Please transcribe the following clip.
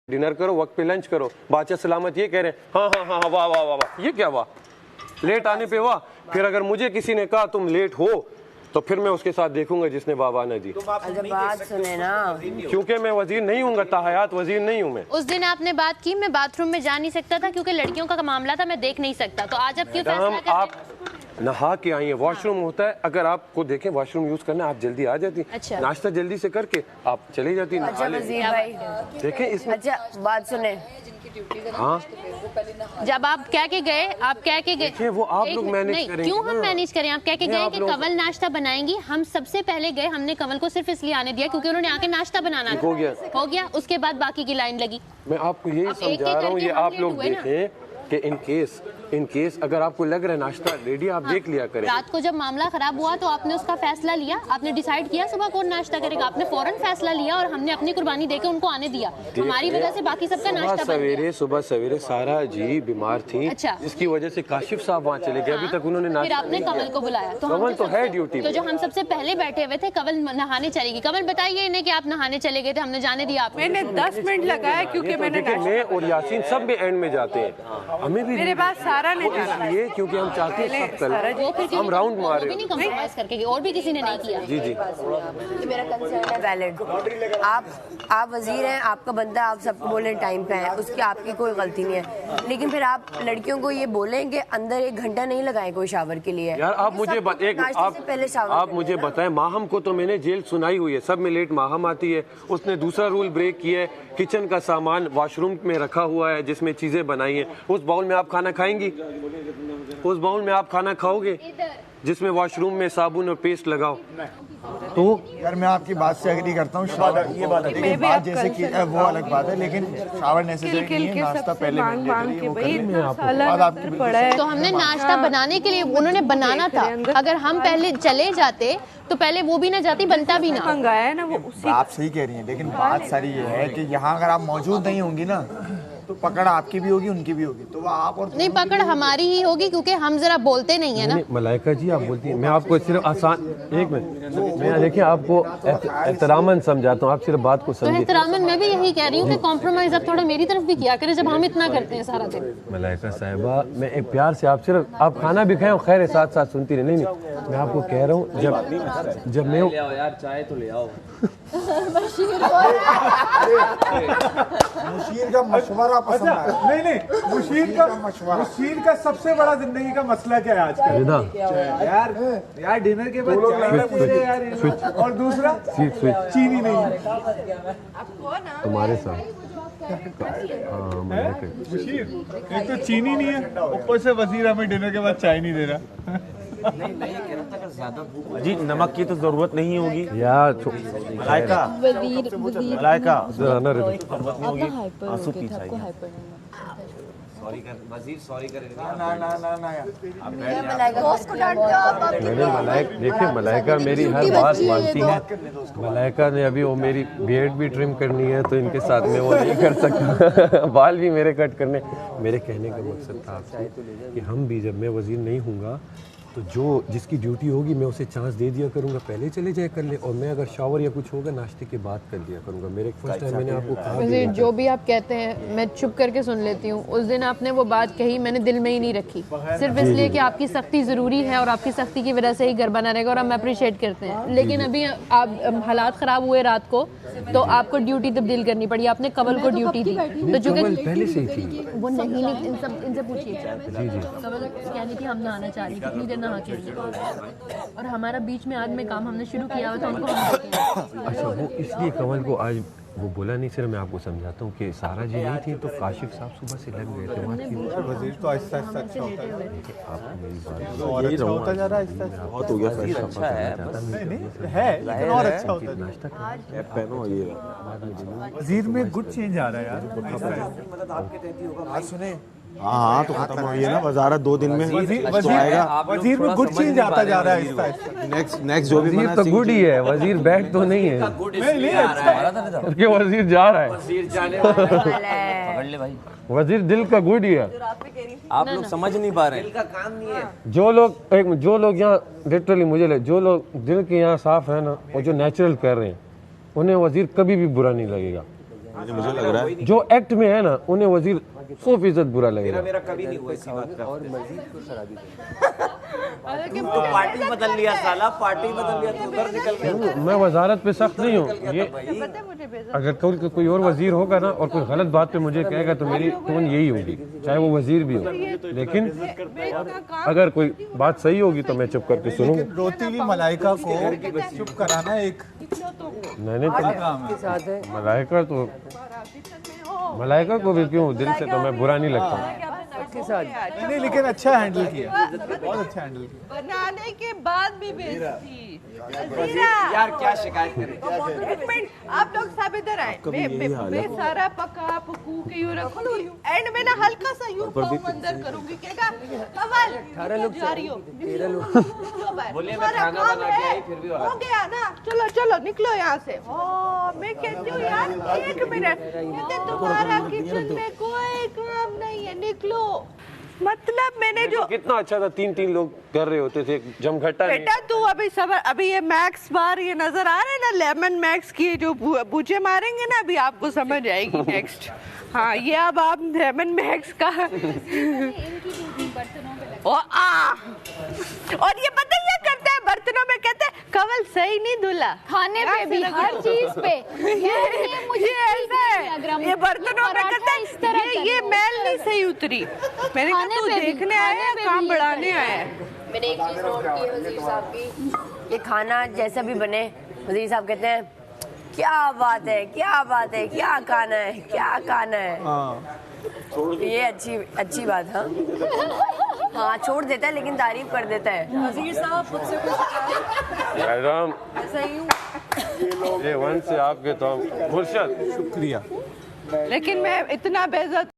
Dinner करो, वक्त पे लंच करो। बादशाह सलामत ये कह रहे हैं हाँ हाँ हाँ वाह वाह वाह वाह, ये क्या वाह, लेट आने पे वाह। फिर अगर मुझे किसी ने कहा तुम लेट हो तो फिर मैं उसके साथ देखूंगा जिसने बाबा ने दी। बात सुने ना, क्योंकि मैं वजीर नहीं हूँ, ताहयात वजीर नहीं हूँ मैं। उस दिन आपने बात की मैं बाथरूम में जा नहीं सकता था क्योंकि लड़कियों का मामला था, मैं देख नहीं सकता, तो आज आप क्यों फैसला कर रहे हैं? आप नहा के आई है, वॉशरूम होता है, अगर आपको देखें वॉशरूम यूज करना आप जल्दी आ जाती। अच्छा। नाश्ता जल्दी से करके आप चली जाती। अच्छा वजीर भाई देखें इसमें। अच्छा बात सुने, हाँ जब आप कह के गए, आप कह के गए वो आप लोग मैनेज करेंगे। क्यों हम ना। मैनेज करें? आप कह के गए कि कंवल नाश्ता बनाएंगी, हम सबसे पहले गए, हमने कंवल को सिर्फ इसलिए आने दिया क्योंकि उन्होंने आके नाश्ता बनाना था। हो गया, उसके बाद बाकी की लाइन लगी। मैं आपको यही समझा रहा हूँ, ये आप लोग देखें कि इन केस अगर आपको लग रहा है नाश्ता रेडी, आप देख लिया करें। रात को जब मामला खराब हुआ तो आपने उसका फैसला लिया, आपने डिसाइड किया सुबह कौन नाश्ता करेगा, आपने फौरन फैसला लिया और हमने अपनी कुर्बानी देके उनको आने दिया। हमारी वजह से बाकी सबका नाश्ता बन गया। सुबह सवेरे सारा जी बीमार थी। अच्छा। जिसकी वजह से काशिफ साहब वहाँ चले गए, अभी तक उन्होंने फिर नाश्ता आपने कंवल को बुलाया, तो कंवल तो है ड्यूटी तो जो हम सबसे पहले बैठे हुए थे, कंवल नहाने चलेगी। कंवल बताइए इन्हें कि आप नहाने चले गए थे, हमने जाने दिया आपको। मैंने 10 मिनट लगाया क्योंकि मैंने मैं और यासीन सब भी एंड में जाते हैं, हमें भी मेरे पास सारा नहीं जाना है। इसलिए क्योंकि हम चाहते हैं सब कल वो फिर हम राउंड वो मारे। भी नहीं कॉम्प्रोमाइज करके गए, और भी किसी ने नहीं किया। जी जी मेरा कंसर्न है वैलिड। आप वजीर हैं, आपका बंदा, आप सबको बोले टाइम पे है, उसकी आपकी कोई गलती नहीं है, लेकिन फिर आप लड़कियों को ये बोलें कि अंदर 1 घंटा नहीं लगाएं कोई शावर के लिए। यार आप मुझे आप मुझे बताएं, माहम को तो मैंने जेल सुनाई हुई है, सब में लेट माहम आती है, उसने दूसरा रूल ब्रेक किया है। किचन का सामान वॉशरूम में रखा हुआ है जिसमें चीजें बनाई हैं, उस बाउल में आप खाना खाएंगी? उस बाउल में आप खाना खाओगे जिसमें वॉशरूम में साबुन और पेस्ट लगाओ? तो यार मैं आपकी बात से एग्री करता हूँ, ये बात जैसे कि वो अलग बात है, लेकिन शावर नेसेसरी नहीं है, नाश्ता पहले तो हमने नाश्ता बनाने के लिए, उन्होंने बनाना था, अगर हम पहले चले जाते तो पहले वो भी ना जाती, बनता भी ना। मंगाया ना वो उसी। आप सही कह रही हैं, लेकिन बात सारी ये है कि यहाँ अगर आप मौजूद नहीं होंगी ना तो पकड़ आपकी भी होगी, उनकी भी होगी, तो वो आप और नहीं, पकड़ हमारी ही होगी क्योंकि हम जरा बोलते नहीं है ना। मलाइका जी आप बोलती हैं, मैं आपको सिर्फ आसान एक मिनट, मैं देखिए आपको एहतरामन समझाता हूँ, आप सिर्फ बात को तो समझिए। एहतरामन मैं भी यही कह रही हूँ कि कॉम्प्रोमाइज अब थोड़ा मेरी तरफ भी किया करे, जब हम इतना करते हैं सारा दिन। मलाइका साहिबा, मैं एक प्यार से आप सिर्फ आप खाना भी खाएं और खैर साथ साथ सुनती रहे। नहीं मैं आपको कह रहा हूँ, जब मैं यार चाय तो ले आओ। मुशीर का मशवरा पसंद आया। नहीं मुशीर का सबसे बड़ा जिंदगी का मसला क्या है आजकल? यार डिनर के बाद चाय पूछे यार, और दूसरा चीनी नहीं तुम्हारे साथ। मुशीर, एक तो चीनी नहीं है, ऊपर से वजीर हमें डिनर के बाद चाय नहीं दे रहा। जी नमक की तो जरूरत नहीं होगी यार मलाइका, मलाइका आंसू पी चाहिए। सॉरी कर वजीर, सॉरी कर देखिए मलाइका मेरी हर बात मानती है। मलाइका ने अभी वो मेरी बियर्ड भी ट्रिम करनी है तो इनके साथ में वो नहीं कर सकता। बाल भी मेरे कट करने। मेरे कहने का मकसद था आपसे कि हम भी, जब मैं वजीर नहीं हूँगा तो जो जिसकी ड्यूटी होगी मैं उसे चांस दे दिया करूंगा, पहले चले जाए कर ले, और मैं अगर शावर या कुछ होगा नाश्ते के बाद कर दिया करूंगा। मेरे फर्स्ट टाइम मैंने आपको कहा वज़ीर, जो भी आप कहते हैं मैं चुप करके सुन लेती हूँ। उस दिन आपने वो बात कही, मैंने दिल में ही नहीं रखी, सिर्फ इसलिए कि आपकी सख्ती ज़रूरी है और आपकी सख्ती की वजह से ही घर बना रहेगा और हम अप्रिशिएट करते हैं। लेकिन अभी आप हालात ख़राब हुए रात को, तो आपको ड्यूटी तब्दील करनी पड़ी, आपने कंवल को ड्यूटी दी, तो जो पहले से ही थी वो नहीं, इनसे पूछिए। कंवल कह रही थी हम नहाना चाह रही, कितनी देर नहा के, और हमारा बीच में आज में काम हमने शुरू किया हुआ था, उनको हम अच्छा वो इसलिए कंवल को आज वो बोला नहीं। सिर्फ मैं आपको समझाता हूँ कि सारा जी नहीं थी तो काशिफ साहब सुबह से लग गए थे वहाँ। वजीर तो आहिस्ता आहिस्ता अच्छा होता है, आप मेरी बात और अच्छा होता जा रहा है आहिस्ता आहिस्ता। बहुत हो गया, अच्छा है नहीं है, लेकिन और अच्छा होता है। नाश्ता पहनो ये वजीर में गुड चेंज आ रहा है यार। सुने हाँ तो खत्म हो गई है ना वजारत 2 दिन में। वजीर में गुड चेंज आता जा रहा है आहिस्ता। नेक्स्ट जो भी वजीर तो गुड ही है, वजीर बैठ तो नहीं है कि वजीर जा रहा है। वजीर जाने पकड़ ले भाई, वजीर दिल का गुड ही है। आप लोग समझ नहीं पा रहे, दिल का काम नहीं है। जो लोग यहाँ लिटरली मुझे जो लोग दिल के यहाँ साफ है ना और जो नेचुरल कर रहे हैं, उन्हें वजीर कभी भी बुरा नहीं लगेगा। मुझे लग रहा है जो एक्ट में है ना उन्हें वजीर 100% बुरा लगेगा। मेरा कभी नहीं हुआ इसी बात और मजीद को शराबी तो पार्टी बदल लिया साला, पार्टी बदल लिया, तू उधर निकल गया। मैं वजारत पे सख्त नहीं हूँ। ये अगर कोई और वजीर होगा ना और कोई गलत बात पे मुझे कहेगा तो मेरी टोन यही होगी, चाहे वो वजीर भी हो। लेकिन अगर कोई बात सही होगी तो मैं चुप करके सुनूंगा। रोती हुई मलाइका को चुप कराना एक मैंने तो मलाइका को भी क्यों, दिल से तो मैं बुरा नहीं लगता। नहीं, लेकिन अच्छा हैंडल किया, बहुत अच्छा हैंडल किया। बनाने के बाद भी बेइज्जती। यार क्या शिकायत करें। एक मिनट, आप लोग सब इधर आए। मैं सारा पका पकू के यूं रख लूं, एंड में ना हल्का सा यूं पाँव अंदर करूंगी। क्या कवल 18 लोग जा रही हो? 13 लोग बोलिए मैं खाना बना के आई, फिर भी हो गया ना, चलो चलो निकलो यहाँ से। मैं कहती हूँ यार एक मिनट, कहते तुम्हारा किचन में कोई काम नहीं है, निकलो। मतलब मैंने जो कितना अच्छा था, 3 लोग कर रहे होते थे, जमघटा नहीं। बेटा तू अभी सबर, अभी ये मैक्स बार ये नजर आ रहे हैं ना, लेमन मैक्स की जो बूचे मारेंगे ना, अभी आपको समझ आएगी नेक्स्ट। हाँ, ये अब आप लेमन मैक्स का और ये पता ये करते हैं बर्तनों में, कहते हैं कवल सही नहीं धुला, खाने पे भी, हर चीज पे। ये ऐसा है, ये बर्तनों में कहते हैं ये मैल नहीं सही उतरी। मैंने कहा तू देखने आया है काम बढ़ाने आया है। मैंने एक चीज नोट की है वजीर साहब की, ये खाना जैसा भी बने वजीर साहब कहते हैं क्या बात है, क्या बात है, क्या खाना है, क्या खाना है। ये अच्छी बात। हाँ छोड़ देता है लेकिन तारीफ कर देता है। वजीर साहब खुद से ऐसा ही हूँ। ये वन से आपके तो मुर्शद शुक्रिया। लेकिन मैं इतना बेइज्जत